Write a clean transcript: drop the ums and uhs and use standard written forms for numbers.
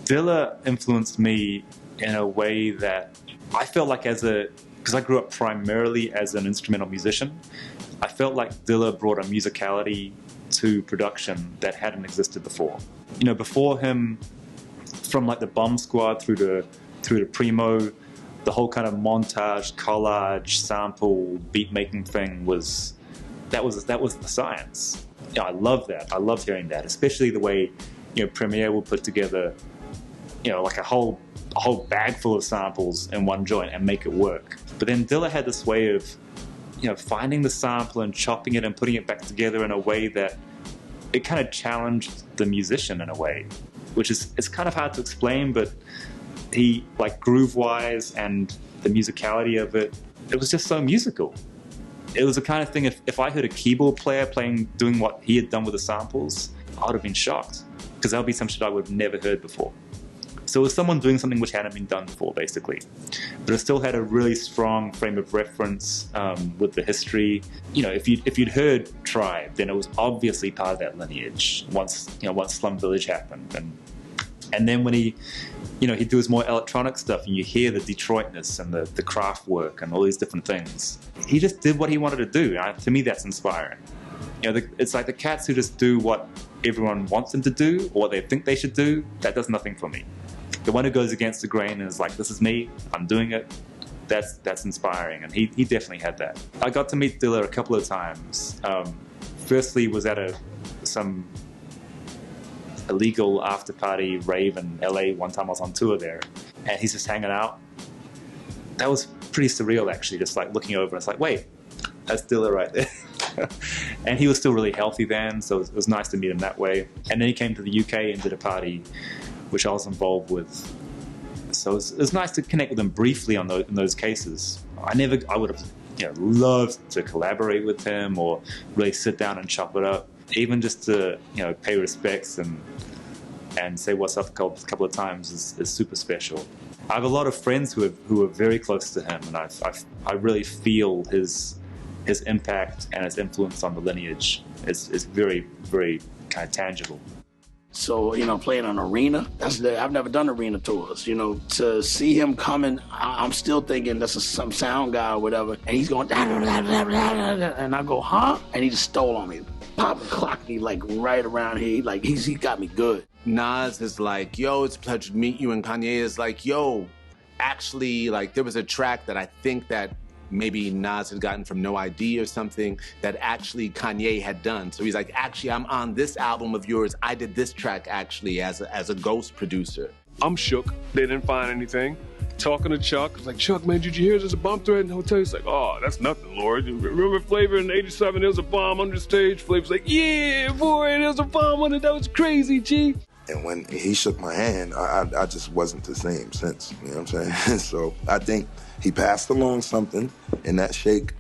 Dilla influenced me in a way that I felt like because I grew up primarily as an instrumental musician, I felt like Dilla brought a musicality to production that hadn't existed before. You know, before him, from like the Bomb Squad through to Primo, the whole kind of montage, collage, sample, beat making thing was the science. You know, I love that. I loved hearing that, especially the way, you know, Premiere will put together, you know, like a whole bag full of samples in one joint and make it work. But then Dilla had this way of, you know, finding the sample and chopping it and putting it back together in a way that it kind of challenged the musician in a way, which is, it's kind of hard to explain, but he, like, groove-wise and the musicality of it, it was just so musical. It was the kind of thing, if I heard a keyboard player doing what he had done with the samples, I would have been shocked, because that would be some shit I would have never heard before. So it was someone doing something which hadn't been done before, basically. But it still had a really strong frame of reference with the history. You know, if you'd heard Tribe, then it was obviously part of that lineage once Slum Village happened. And then when he'd do his more electronic stuff, and you hear the Detroitness and the craft work and all these different things. He just did what he wanted to do. To me, that's inspiring. You know, it's like the cats who just do what everyone wants them to do or what they think they should do. That does nothing for me. The one who goes against the grain and is like, this is me, I'm doing it, that's inspiring, and he definitely had that. I got to meet Dilla a couple of times. Firstly was at some illegal after party rave in LA one time. I was on tour there, and he's just hanging out. That was pretty surreal, actually, just like looking over and it's like, wait, that's Dilla right there. And he was still really healthy then, so it was nice to meet him that way. And then he came to the UK and did a party which I was involved with. So it was nice to connect with him briefly in those cases. I would have loved to collaborate with him or really sit down and chop it up, even just to pay respects and say what's up a couple of times is super special. I have a lot of friends who are very close to him, and I really feel his impact and his influence on the lineage is very, very kind of tangible. So, playing an arena, I've never done arena tours, to see him coming, I'm still thinking that's some sound guy or whatever, and he's going, da, da, da, da, da, da, and I go, huh? And he just stole on me, pop and clocked me like right around here, like he got me good. Nas is like, yo, it's a pleasure to meet you, and Kanye is like, yo, actually, like, there was a track that I think that maybe Nas had gotten from No ID or something that actually Kanye had done. So he's like, actually, I'm on this album of yours. I did this track actually as a ghost producer. I'm shook. They didn't find anything. Talking to Chuck, I was like, Chuck, man, did you hear there's a bomb threat in the hotel? He's like, oh, that's nothing, Lord. Remember Flavor in '87, there was a bomb under the stage? Flavor's like, yeah, boy, there was a bomb under, that was crazy, G. And when he shook my hand, I just wasn't the same since, you know what I'm saying? So I think he passed along something in that shake